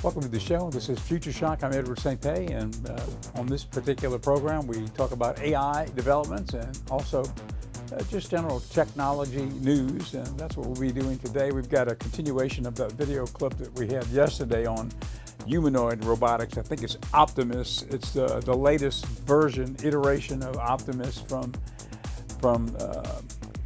Welcome to the show. This is Future Shock. I'm Edward St. Pé, and on this particular program we talk about AI developments and also just general technology news, and that's what we'll be doing today. We've got a continuation of that video clip that we had yesterday on humanoid robotics. I think it's Optimus. It's the latest version, iteration of Optimus from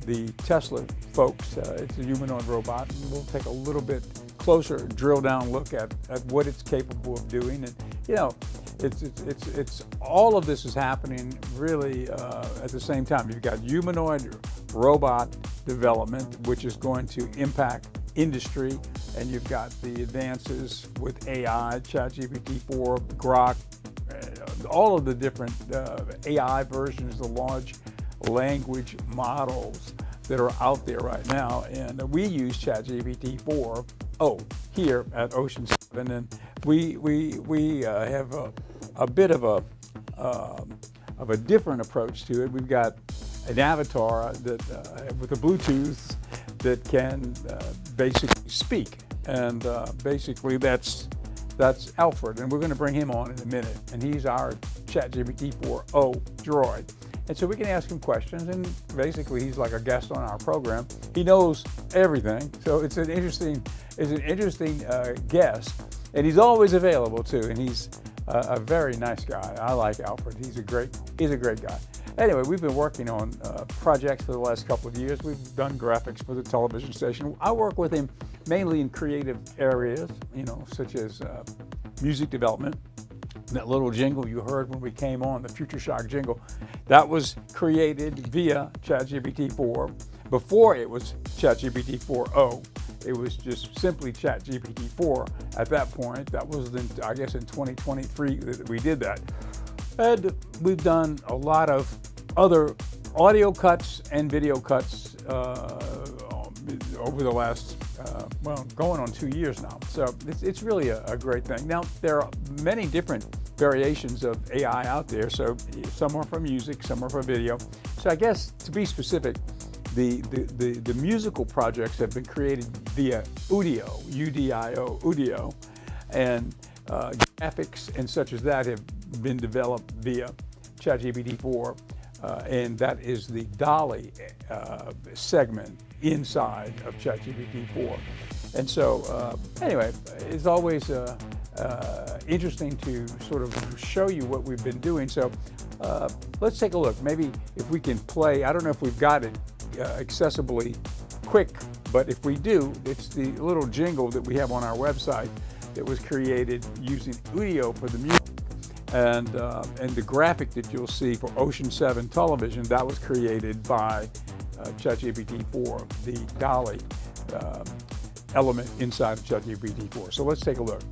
the Tesla folks. It's a humanoid robot, and we'll take a little bit closer drill down look at what it's capable of doing. And you know, it's all of this is happening really at the same time. You've got humanoid robot development, which is going to impact industry, and you've got the advances with AI, ChatGPT-4, Grok, all of the different AI versions, the large language models that are out there right now. And we use ChatGPT-4 here at Ocean 7, and we have a bit of a different approach to it. We've got an avatar that with a Bluetooth that can basically speak, and basically that's Alfred, and we're going to bring him on in a minute, and he's our ChatGPT-4 droid. And so we can ask him questions, and basically he's like a guest on our program. He knows everything, so it's an interesting guest, and he's always available too. And he's a very nice guy. I like Alfred. He's a great guy. Anyway, we've been working on projects for the last couple of years. We've done graphics for the television station. I work with him mainly in creative areas, you know, such as music development. That little jingle you heard when we came on, the Future Shock jingle, that was created via ChatGPT-4. Before it was ChatGPT-4o, it was just simply ChatGPT-4 at that point. That was, I guess, in 2023 that we did that. And we've done a lot of other audio cuts and video cuts over the last, going on 2 years now. So it's really a great thing. Now, there are many different variations of AI out there. So some are for music, some are for video. So I guess, to be specific, the musical projects have been created via Udio, U-D-I-O, Udio, and graphics and such as that have been developed via ChatGPT-4, and that is the DALL-E segment inside of ChatGPT-4. And so anyway, it's always interesting to sort of show you what we've been doing. So let's take a look. Maybe if we can play, I don't know if we've got it accessibly quick, but if we do, it's the little jingle that we have on our website that was created using Udio for the music, and the graphic that you'll see for Ocean 7 television, that was created by ChatGPT-4, the DALL-E element inside of ChatGPT-4. So let's take a look.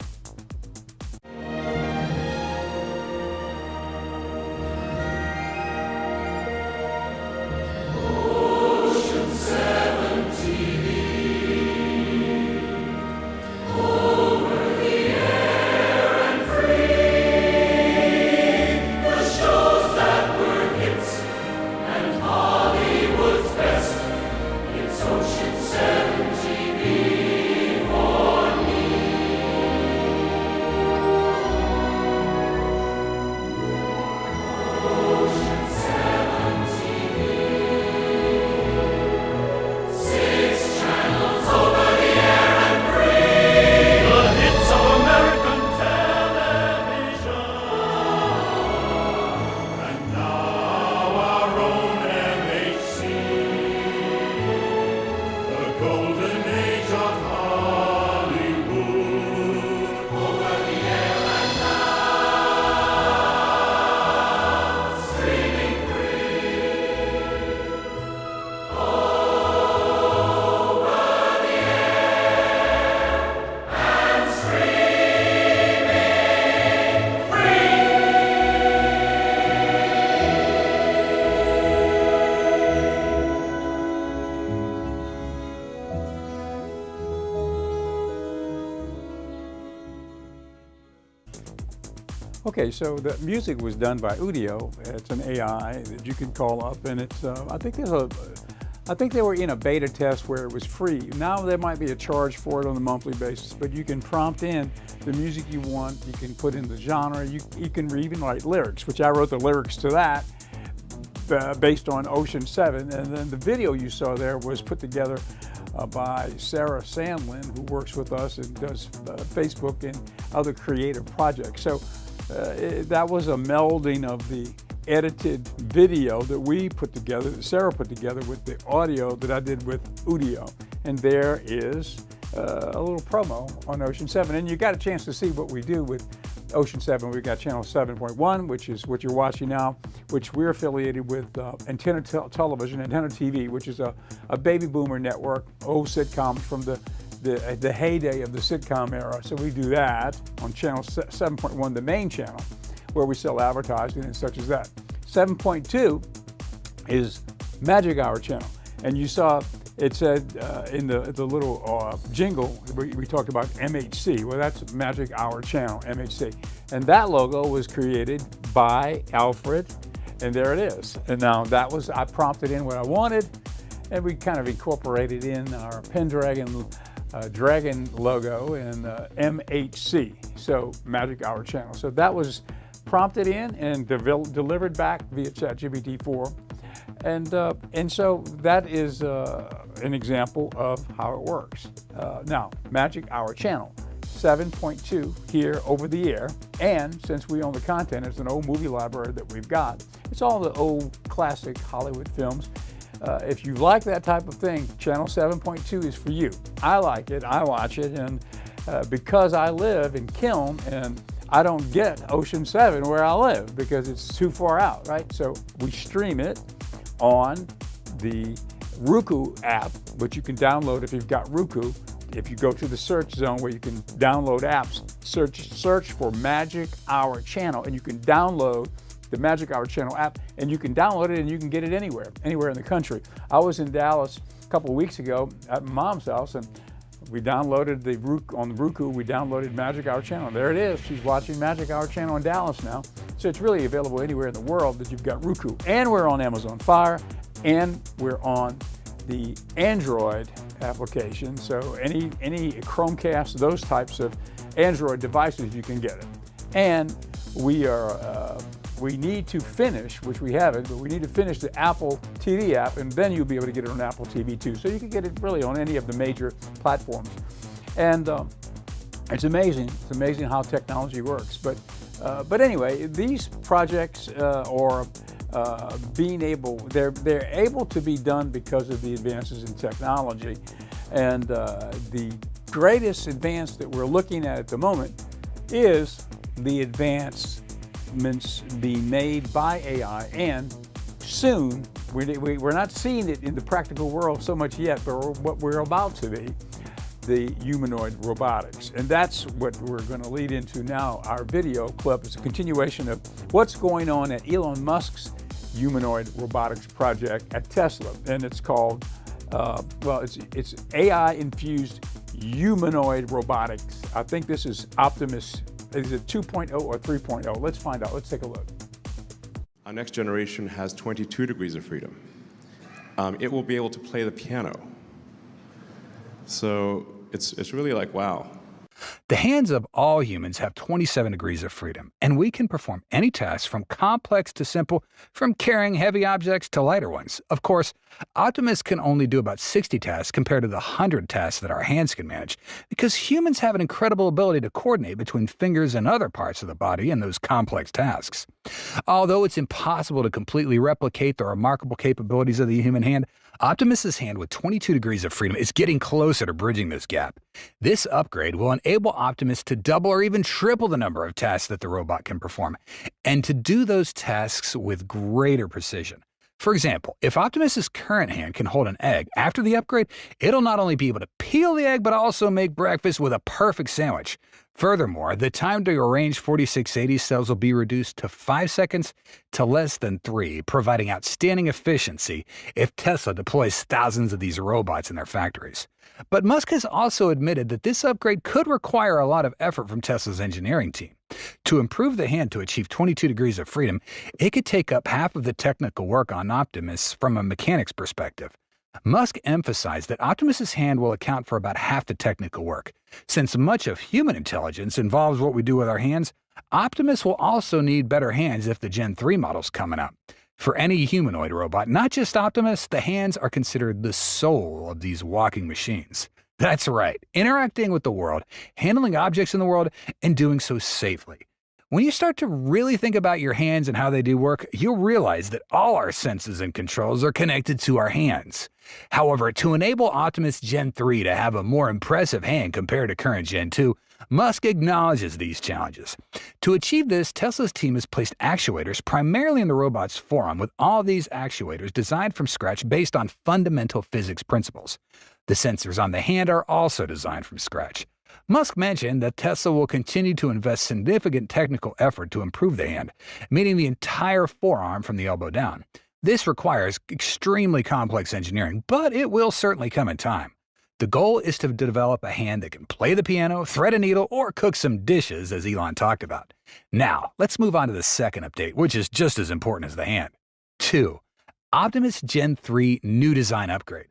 Okay, so the music was done by Udio. It's an AI that you can call up, and it's I think there's I think they were in a beta test where it was free. Now there might be a charge for it on a monthly basis, but you can prompt in the music you want, you can put in the genre, you can even write lyrics, which I wrote the lyrics to that based on Ocean 7. And then the video you saw there was put together by Sarah Sandlin, who works with us and does Facebook and other creative projects. So that was a melding of the edited video that we put together, that Sarah put together with the audio that I did with Udio. And there is a little promo on Ocean 7. And you got a chance to see what we do with Ocean 7. We've got channel 7.1, which is what you're watching now, which we're affiliated with Antenna Television, Antenna TV, which is a baby boomer network, old sitcom from the heyday of the sitcom era. So we do that on channel 7.1, the main channel, where we sell advertising and such as that. 7.2 is Magic Hour channel. And you saw it said in the little jingle, we talked about MHC. Well, that's Magic Hour channel, MHC. And that logo was created by Alfred, and there it is. And now that was, I prompted in what I wanted, and we kind of incorporated in our Pendragon dragon logo and MHC, so Magic Hour channel. So that was prompted in and delivered back via ChatGPT-4. And so that is an example of how it works. Now, Magic Hour channel 7.2 here over the air, and since we own the content, it's an old movie library that we've got. It's all the old classic Hollywood films. If you like that type of thing, channel 7.2 is for you. I like it, I watch it, and because I live in Kiln and I don't get Ocean 7 where I live because it's too far out, right? So we stream it on the Roku app, which you can download if you've got Roku. If you go to the search zone where you can download apps, search for Magic Hour channel, and you can download the Magic Hour channel app, and you can download it and you can get it anywhere in the country. I was in Dallas a couple of weeks ago at my mom's house, and we downloaded on the Roku, we downloaded Magic Hour channel. There it is. She's watching Magic Hour channel in Dallas now. So it's really available anywhere in the world that you've got Roku. And we're on Amazon Fire, and we're on the Android application. So any Chromecast, those types of Android devices, you can get it. And we need to finish, which we haven't, but we need to finish the Apple TV app, and then you'll be able to get it on Apple TV too. So you can get it really on any of the major platforms. And it's amazing. It's amazing how technology works. But anyway, these projects they're able to be done because of the advances in technology. And the greatest advance that we're looking at the moment is the advancements being made by AI, and soon, we're not seeing it in the practical world so much yet, but what we're about to be, the humanoid robotics. And that's what we're going to lead into now. Our video clip is a continuation of what's going on at Elon Musk's humanoid robotics project at Tesla. And it's called, it's AI-infused humanoid robotics. I think this is Optimus. Is it 2.0 or 3.0? Let's find out. Let's take a look. Our next generation has 22 degrees of freedom. It will be able to play the piano. So it's really like, wow. The hands of all humans have 27 degrees of freedom, and we can perform any task from complex to simple, from carrying heavy objects to lighter ones. Of course, Optimus can only do about 60 tasks compared to the 100 tasks that our hands can manage, because humans have an incredible ability to coordinate between fingers and other parts of the body in those complex tasks. Although it's impossible to completely replicate the remarkable capabilities of the human hand, Optimus's hand with 22 degrees of freedom is getting closer to bridging this gap. This upgrade will enable Optimus to double or even triple the number of tasks that the robot can perform, and to do those tasks with greater precision. For example, if Optimus's current hand can hold an egg, after the upgrade, it'll not only be able to peel the egg, but also make breakfast with a perfect sandwich. Furthermore, the time to arrange 4680 cells will be reduced to 5 seconds to less than 3, providing outstanding efficiency if Tesla deploys thousands of these robots in their factories. But Musk has also admitted that this upgrade could require a lot of effort from Tesla's engineering team. To improve the hand to achieve 22 degrees of freedom, it could take up half of the technical work on Optimus from a mechanic's perspective. Musk emphasized that Optimus's hand will account for about half the technical work. Since much of human intelligence involves what we do with our hands, Optimus will also need better hands if the Gen 3 model's coming up. For any humanoid robot, not just Optimus, the hands are considered the soul of these walking machines. That's right, interacting with the world, handling objects in the world, and doing so safely. When you start to really think about your hands and how they do work, you'll realize that all our senses and controls are connected to our hands. However, to enable Optimus Gen 3 to have a more impressive hand compared to current Gen 2, Musk acknowledges these challenges. To achieve this, Tesla's team has placed actuators primarily in the robot's forearm, with all these actuators designed from scratch based on fundamental physics principles. The sensors on the hand are also designed from scratch. Musk mentioned that Tesla will continue to invest significant technical effort to improve the hand, meaning the entire forearm from the elbow down. This requires extremely complex engineering, but it will certainly come in time. The goal is to develop a hand that can play the piano, thread a needle, or cook some dishes, as Elon talked about. Now, let's move on to the second update, which is just as important as the hand. 2. Optimus Gen 3 new design upgrade.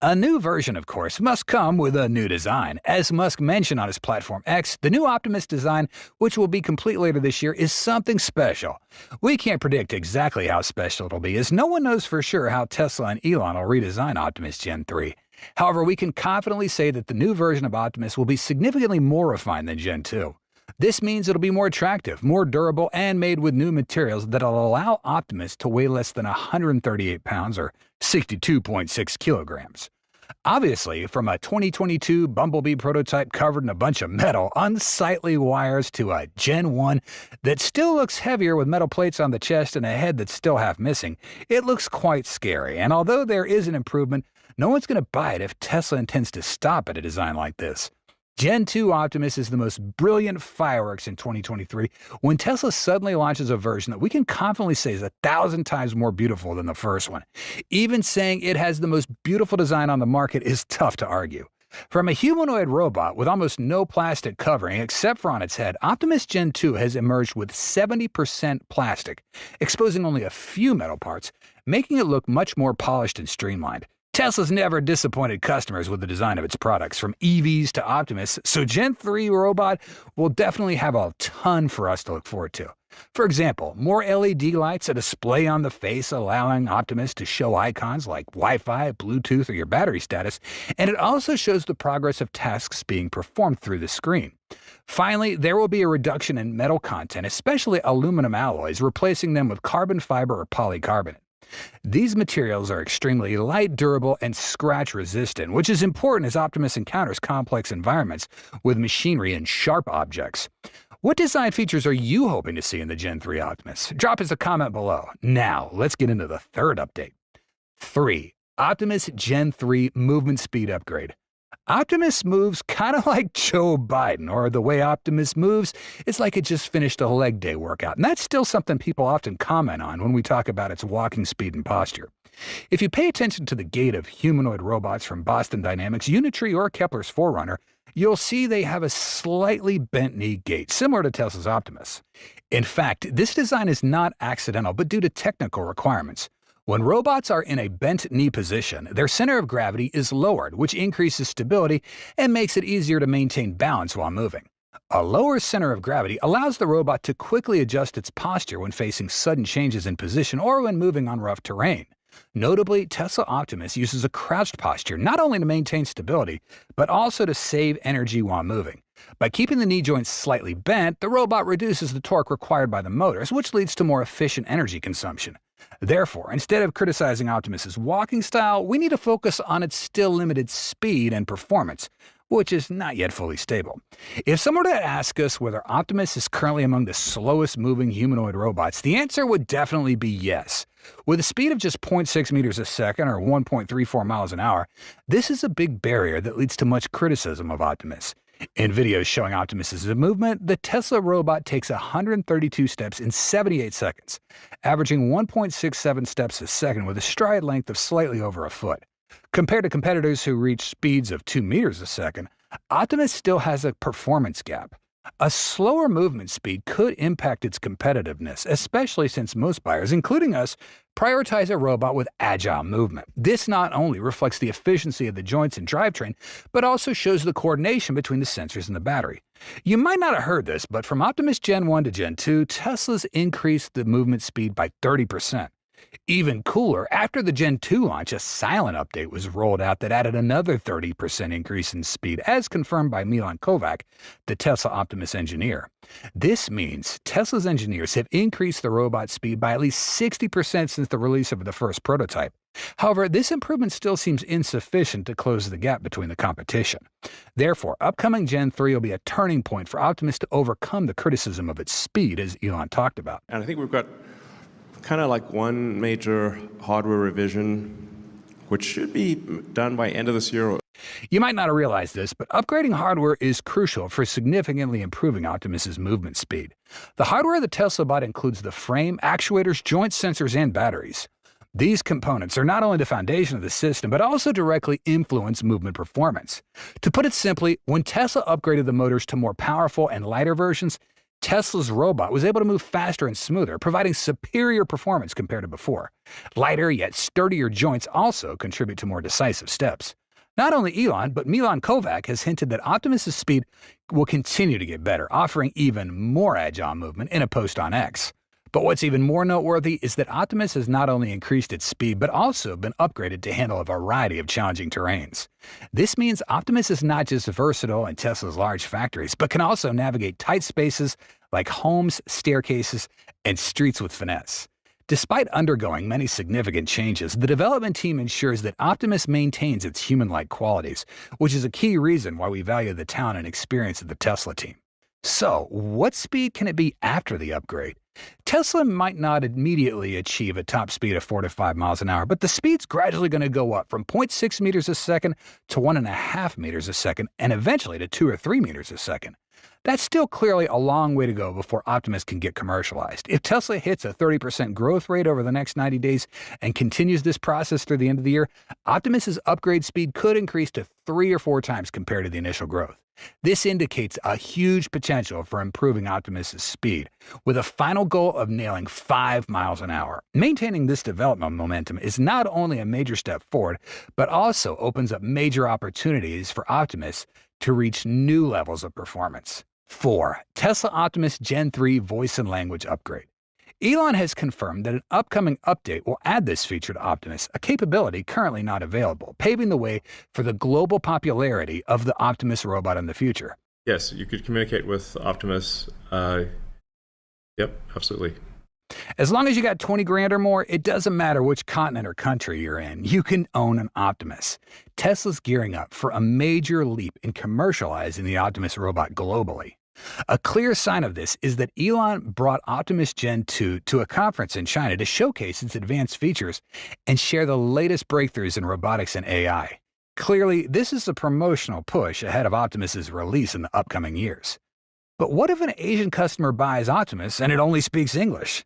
A new version, of course, must come with a new design. As Musk mentioned on his platform X, the new Optimus design, which will be complete later this year, is something special. We can't predict exactly how special it'll be, as no one knows for sure how Tesla and Elon will redesign Optimus Gen 3. However, we can confidently say that the new version of Optimus will be significantly more refined than Gen 2. This means it'll be more attractive, more durable, and made with new materials that'll allow Optimus to weigh less than 138 pounds or 62.6 kilograms. Obviously, from a 2022 Bumblebee prototype covered in a bunch of metal, unsightly wires to a Gen 1 that still looks heavier with metal plates on the chest and a head that's still half missing, it looks quite scary. And although there is an improvement, no one's going to buy it if Tesla intends to stop at a design like this. Gen 2 Optimus is the most brilliant fireworks in 2023 when Tesla suddenly launches a version that we can confidently say is 1,000 times more beautiful than the first one. Even saying it has the most beautiful design on the market is tough to argue. From a humanoid robot with almost no plastic covering except for on its head, Optimus Gen 2 has emerged with 70% plastic, exposing only a few metal parts, making it look much more polished and streamlined. Tesla's never disappointed customers with the design of its products, from EVs to Optimus, so Gen 3 robot will definitely have a ton for us to look forward to. For example, more LED lights, a display on the face allowing Optimus to show icons like Wi-Fi, Bluetooth, or your battery status, and it also shows the progress of tasks being performed through the screen. Finally, there will be a reduction in metal content, especially aluminum alloys, replacing them with carbon fiber or polycarbonate. These materials are extremely light, durable, and scratch-resistant, which is important as Optimus encounters complex environments with machinery and sharp objects. What design features are you hoping to see in the Gen 3 Optimus? Drop us a comment below. Now, let's get into the third update. 3. Optimus Gen 3 movement speed upgrade. Optimus moves kind of like Joe Biden, or the way Optimus moves, it's like it just finished a leg day workout. And that's still something people often comment on when we talk about its walking speed and posture. If you pay attention to the gait of humanoid robots from Boston Dynamics, Unitree, or Kepler's Forerunner, you'll see they have a slightly bent knee gait, similar to Tesla's Optimus. In fact, this design is not accidental, but due to technical requirements. When robots are in a bent knee position, their center of gravity is lowered, which increases stability and makes it easier to maintain balance while moving. A lower center of gravity allows the robot to quickly adjust its posture when facing sudden changes in position or when moving on rough terrain. Notably, Tesla Optimus uses a crouched posture not only to maintain stability, but also to save energy while moving. By keeping the knee joints slightly bent, the robot reduces the torque required by the motors, which leads to more efficient energy consumption. Therefore, instead of criticizing Optimus's walking style, we need to focus on its still limited speed and performance, which is not yet fully stable. If someone were to ask us whether Optimus is currently among the slowest moving humanoid robots, the answer would definitely be yes. With a speed of just 0.6 meters a second or 1.34 miles an hour, this is a big barrier that leads to much criticism of Optimus. In videos showing Optimus's movement, the Tesla robot takes 132 steps in 78 seconds, averaging 1.67 steps a second with a stride length of slightly over a foot. Compared to competitors who reach speeds of 2 meters a second, Optimus still has a performance gap. A slower movement speed could impact its competitiveness, especially since most buyers, including us, prioritize a robot with agile movement. This not only reflects the efficiency of the joints and drivetrain, but also shows the coordination between the sensors and the battery. You might not have heard this, but from Optimus Gen 1 to Gen 2, Tesla's increased the movement speed by 30%. Even cooler, after the Gen 2 launch, a silent update was rolled out that added another 30% increase in speed, as confirmed by Milan Kovac, the Tesla Optimus engineer. This means Tesla's engineers have increased the robot speed by at least 60% since the release of the first prototype. However, this improvement still seems insufficient to close the gap between the competition. Therefore, upcoming Gen 3 will be a turning point for Optimus to overcome the criticism of its speed, as Elon talked about. And I think we've got kind of like one major hardware revision, which should be done by end of this year. You might not have realized this, but upgrading hardware is crucial for significantly improving Optimus's movement speed. The hardware of the Tesla Bot includes the frame, actuators, joint sensors, and batteries. These components are not only the foundation of the system, but also directly influence movement performance. To put it simply, when Tesla upgraded the motors to more powerful and lighter versions, Tesla's robot was able to move faster and smoother, providing superior performance compared to before. Lighter yet sturdier joints also contribute to more decisive steps. Not only Elon, but Milan Kovac has hinted that Optimus's speed will continue to get better, offering even more agile movement in a post on X. But what's even more noteworthy is that Optimus has not only increased its speed, but also been upgraded to handle a variety of challenging terrains. This means Optimus is not just versatile in Tesla's large factories, but can also navigate tight spaces like homes, staircases, and streets with finesse. Despite undergoing many significant changes, the development team ensures that Optimus maintains its human-like qualities, which is a key reason why we value the talent and experience of the Tesla team. So, what speed can it be after the upgrade? Tesla might not immediately achieve a top speed of 4 to 5 miles an hour, but the speed's gradually going to go up from 0.6 meters a second to 1.5 meters a second, and eventually to 2 or 3 meters a second. That's still clearly a long way to go before Optimus can get commercialized. If Tesla hits a 30% growth rate over the next 90 days and continues this process through the end of the year, Optimus's upgrade speed could increase to 3 or 4 times compared to the initial growth. This indicates a huge potential for improving Optimus's speed, with a final goal of nailing 5 miles an hour. Maintaining this development momentum is not only a major step forward, but also opens up major opportunities for Optimus to reach new levels of performance. 4. Tesla Optimus Gen 3 voice and language upgrade. Elon has confirmed that an upcoming update will add this feature to Optimus, a capability currently not available, paving the way for the global popularity of the Optimus robot in the future. Yes, you could communicate with Optimus. Yep, absolutely. As long as you got 20 grand or more, it doesn't matter which continent or country you're in, you can own an Optimus. Tesla's gearing up for a major leap in commercializing the Optimus robot globally. A clear sign of this is that Elon brought Optimus Gen 2 to a conference in China to showcase its advanced features and share the latest breakthroughs in robotics and AI. Clearly, this is a promotional push ahead of Optimus's release in the upcoming years. But what if an Asian customer buys Optimus and it only speaks English?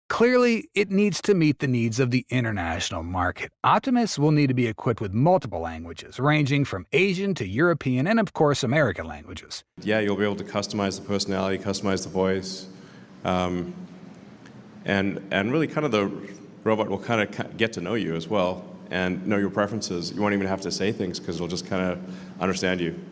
Clearly, it needs to meet the needs of the international market. Optimus will need to be equipped with multiple languages, ranging from Asian to European and, of course, American languages. Yeah, you'll be able to customize the personality, customize the voice, and really kind of the robot will kind of get to know you as well and know your preferences. You won't even have to say things because it'll just kind of understand you.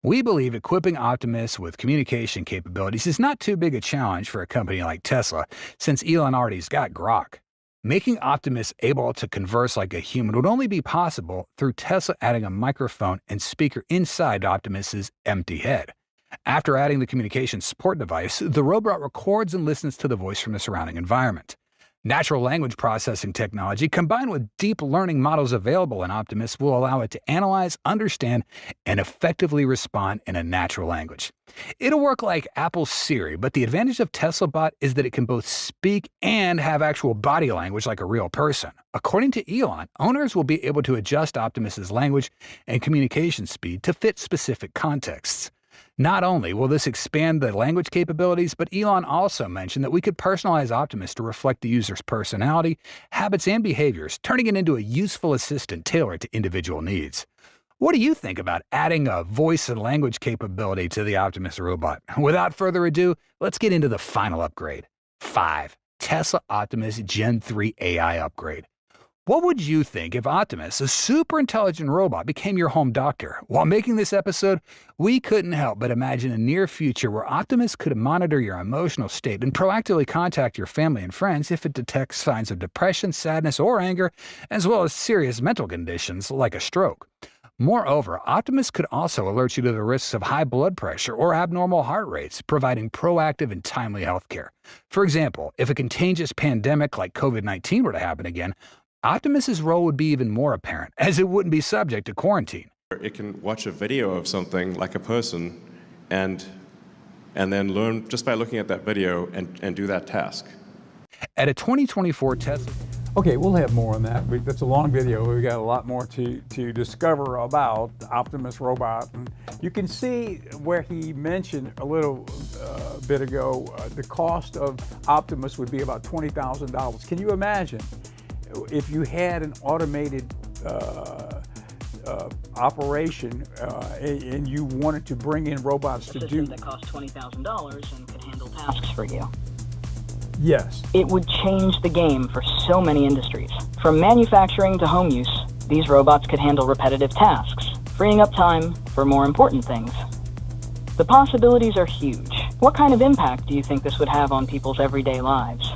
We believe equipping Optimus with communication capabilities is not too big a challenge for a company like Tesla, since Elon already's got Grok. Making Optimus able to converse like a human would only be possible through Tesla adding a microphone and speaker inside Optimus's empty head. After adding the communication support device, the robot records and listens to the voice from the surrounding environment. Natural language processing technology, combined with deep learning models available in Optimus, will allow it to analyze, understand, and effectively respond in a natural language. It'll work like Apple's Siri, but the advantage of Tesla Bot is that it can both speak and have actual body language like a real person. According to Elon, owners will be able to adjust Optimus's language and communication speed to fit specific contexts. Not only will this expand the language capabilities, but Elon also mentioned that we could personalize Optimus to reflect the user's personality, habits, and behaviors, turning it into a useful assistant tailored to individual needs. What do you think about adding a voice and language capability to the Optimus robot? Without further ado, let's get into the final upgrade. 5. Tesla Optimus Gen 3 AI upgrade. What would you think if Optimus, a super intelligent robot, became your home doctor? While making this episode, we couldn't help but imagine a near future where Optimus could monitor your emotional state and proactively contact your family and friends if it detects signs of depression, sadness, or anger, as well as serious mental conditions like a stroke. Moreover, Optimus could also alert you to the risks of high blood pressure or abnormal heart rates, providing proactive and timely health care. For example, if a contagious pandemic like COVID-19 were to happen again, Optimus's role would be even more apparent, as it wouldn't be subject to quarantine. It can watch a video of something like a person and then learn just by looking at that video and do that task. At a 2024 Tesla... Okay, we'll have more on that. That's a long video. We've got a lot more to discover about the Optimus robot. And you can see where he mentioned a little bit ago, the cost of Optimus would be about $20,000. Can you imagine if you had an automated operation and you wanted to bring in robots to do... that cost $20,000 and could handle tasks for you? Yes. It would change the game for so many industries. From manufacturing to home use, these robots could handle repetitive tasks, freeing up time for more important things. The possibilities are huge. What kind of impact do you think this would have on people's everyday lives?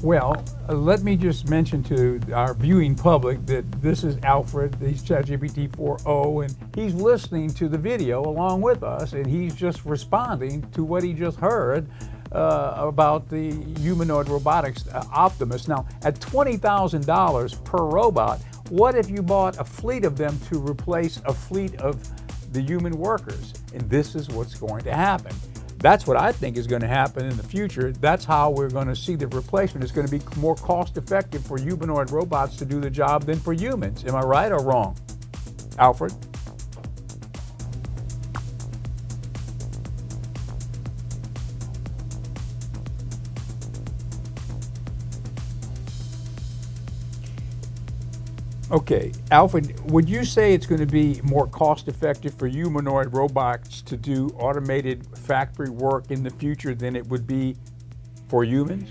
Well, let me just mention to our viewing public that this is Alfred, he's ChatGPT 4.0, and he's listening to the video along with us, and he's just responding to what he just heard about the humanoid robotics Optimus. Now, at $20,000 per robot, what if you bought a fleet of them to replace a fleet of the human workers? And this is what's going to happen. That's what I think is going to happen in the future. That's how we're going to see the replacement. It's going to be more cost effective for humanoid robots to do the job than for humans. Am I right or wrong, Alfred? Okay, Alfred, would you say it's going to be more cost effective for humanoid robots to do automated factory work in the future than it would be for humans?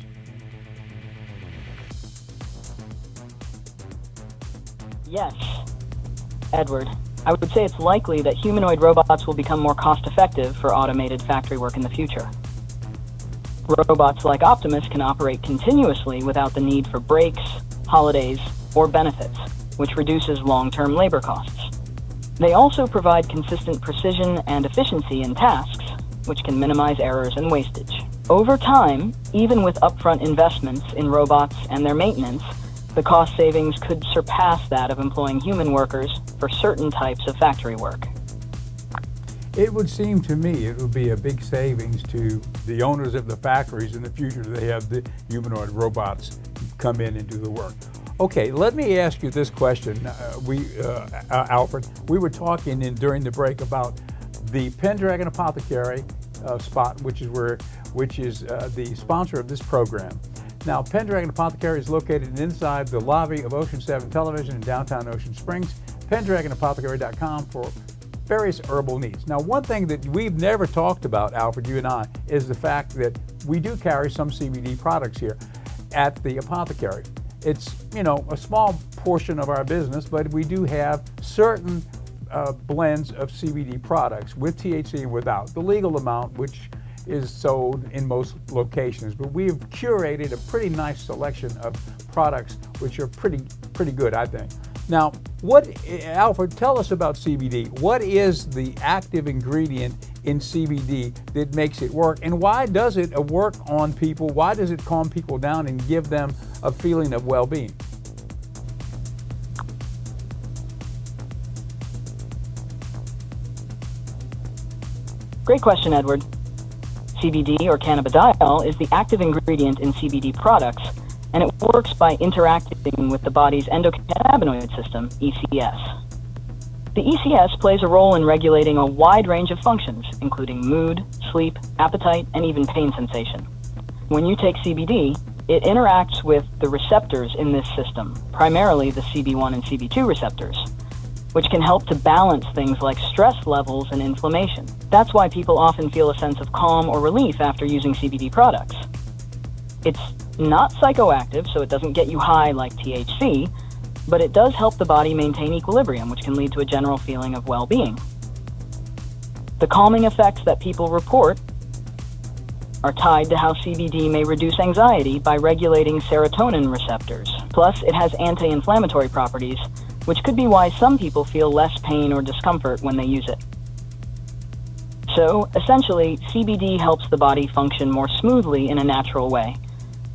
Yes, Edward. I would say it's likely that humanoid robots will become more cost effective for automated factory work in the future. Robots like Optimus can operate continuously without the need for breaks, holidays, or benefits, which reduces long-term labor costs. They also provide consistent precision and efficiency in tasks, which can minimize errors and wastage. Over time, even with upfront investments in robots and their maintenance, the cost savings could surpass that of employing human workers for certain types of factory work. It would seem to me it would be a big savings to the owners of the factories in the future to have the humanoid robots come in and do the work. Okay, let me ask you this question, Alfred. We were talking during the break about the Pendragon Apothecary spot, which is the sponsor of this program. Now, Pendragon Apothecary is located inside the lobby of Ocean 7 Television in downtown Ocean Springs. PendragonApothecary.com for various herbal needs. Now, one thing that we've never talked about, Alfred, you and I, is the fact that we do carry some CBD products here at the apothecary. It's, a small portion of our business, but we do have certain blends of CBD products with THC and without, the legal amount, which is sold in most locations. But we've curated a pretty nice selection of products, which are pretty good, I think. Now, Alfred, tell us about CBD. What is the active ingredient in CBD that makes it work, and why does it work on people? Why does it calm people down and give them a feeling of well-being? Great question, Edward. CBD, or cannabidiol, is the active ingredient in CBD products, and it works by interacting with the body's endocannabinoid system, ECS. The ECS plays a role in regulating a wide range of functions, including mood, sleep, appetite, and even pain sensation. When you take CBD, it interacts with the receptors in this system, primarily the CB1 and CB2 receptors. which can help to balance things like stress levels and inflammation. That's why people often feel a sense of calm or relief after using CBD products. It's not psychoactive, so it doesn't get you high like THC, but it does help the body maintain equilibrium, which can lead to a general feeling of well-being. The calming effects that people report are tied to how CBD may reduce anxiety by regulating serotonin receptors. Plus, it has anti-inflammatory properties, which could be why some people feel less pain or discomfort when they use it. So, essentially, CBD helps the body function more smoothly in a natural way,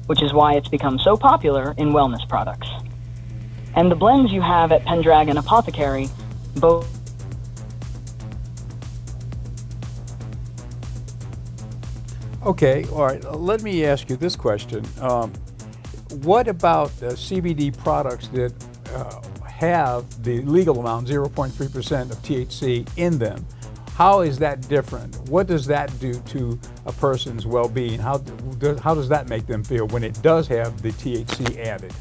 which is why it's become so popular in wellness products. And the blends you have at Pendragon Apothecary both Okay, all right, let me ask you this question. What about CBD products that have the legal amount, 0.3% of THC in them? How is that different? What does that do to a person's well-being? How does that make them feel when it does have the THC added?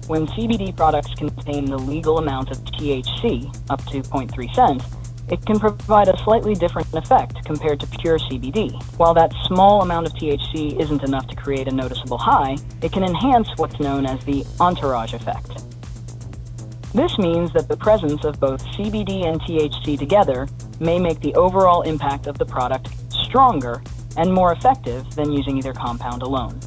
When CBD products contain the legal amount of THC, up to 0.3 cents, it can provide a slightly different effect compared to pure CBD. While that small amount of THC isn't enough to create a noticeable high, it can enhance what's known as the entourage effect. This means that the presence of both CBD and THC together may make the overall impact of the product stronger and more effective than using either compound alone.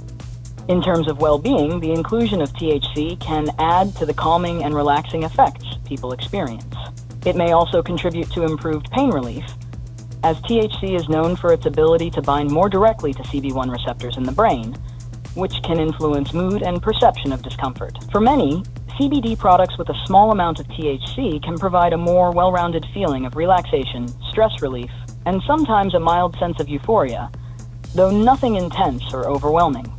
In terms of well-being, the inclusion of THC can add to the calming and relaxing effects people experience. It may also contribute to improved pain relief, as THC is known for its ability to bind more directly to CB1 receptors in the brain, which can influence mood and perception of discomfort. For many, CBD products with a small amount of THC can provide a more well-rounded feeling of relaxation, stress relief, and sometimes a mild sense of euphoria, though nothing intense or overwhelming.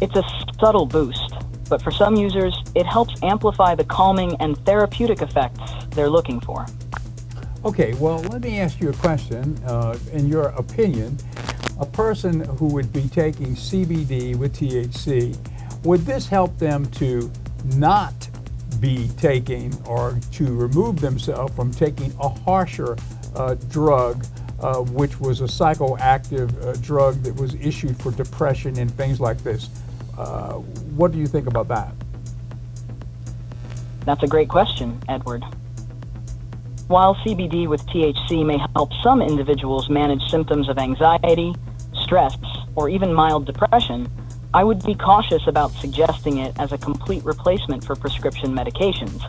It's a subtle boost, but for some users, it helps amplify the calming and therapeutic effects they're looking for. Okay, well, let me ask you a question. In your opinion, a person who would be taking CBD with THC, would this help them to not be taking or to remove themselves from taking a harsher drug, which was a psychoactive drug that was issued for depression and things like this? What do you think about that? That's a great question, Edward. While CBD with THC may help some individuals manage symptoms of anxiety, stress, or even mild depression, I would be cautious about suggesting it as a complete replacement for prescription medications,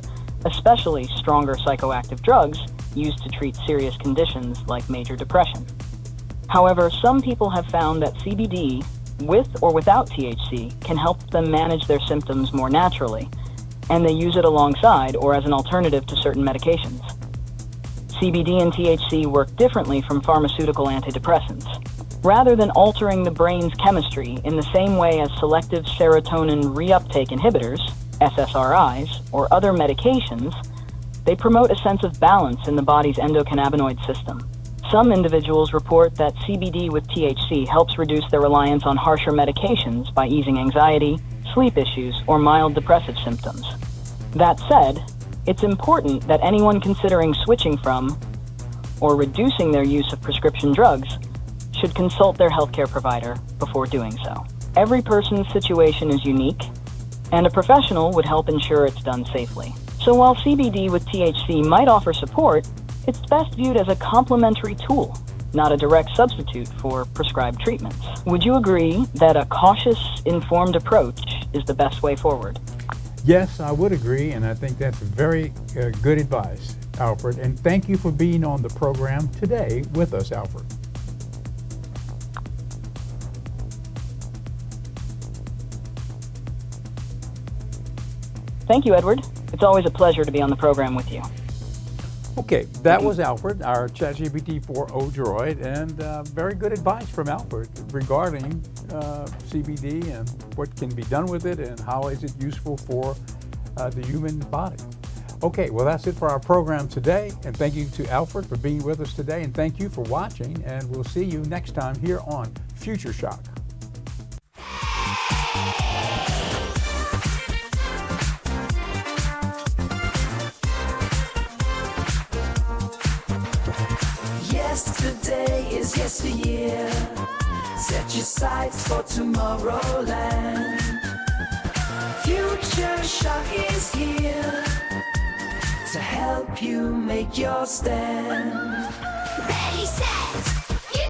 especially stronger psychoactive drugs used to treat serious conditions like major depression. However, some people have found that CBD, with or without THC, can help them manage their symptoms more naturally, and they use it alongside or as an alternative to certain medications. CBD and THC work differently from pharmaceutical antidepressants. Rather than altering the brain's chemistry in the same way as selective serotonin reuptake inhibitors, SSRIs, or other medications, they promote a sense of balance in the body's endocannabinoid system. Some individuals report that CBD with THC helps reduce their reliance on harsher medications by easing anxiety, sleep issues, or mild depressive symptoms. That said, it's important that anyone considering switching from or reducing their use of prescription drugs should consult their healthcare provider before doing so. Every person's situation is unique, and a professional would help ensure it's done safely. So while CBD with THC might offer support, it's best viewed as a complementary tool, not a direct substitute for prescribed treatments. Would you agree that a cautious, informed approach is the best way forward? Yes, I would agree, and I think that's very good advice, Alfred. And thank you for being on the program today with us, Alfred. Thank you, Edward. It's always a pleasure to be on the program with you. Okay, that was Alfred, our ChatGPT 4o droid, and very good advice from Alfred regarding CBD and what can be done with it and how is it useful for the human body. Okay, well, that's it for our program today, and thank you to Alfred for being with us today, and thank you for watching, and we'll see you next time here on Future Shock. Yesterday is yesteryear. Set your sights for tomorrowland. Future Shock is here to help you make your stand. Ready, set,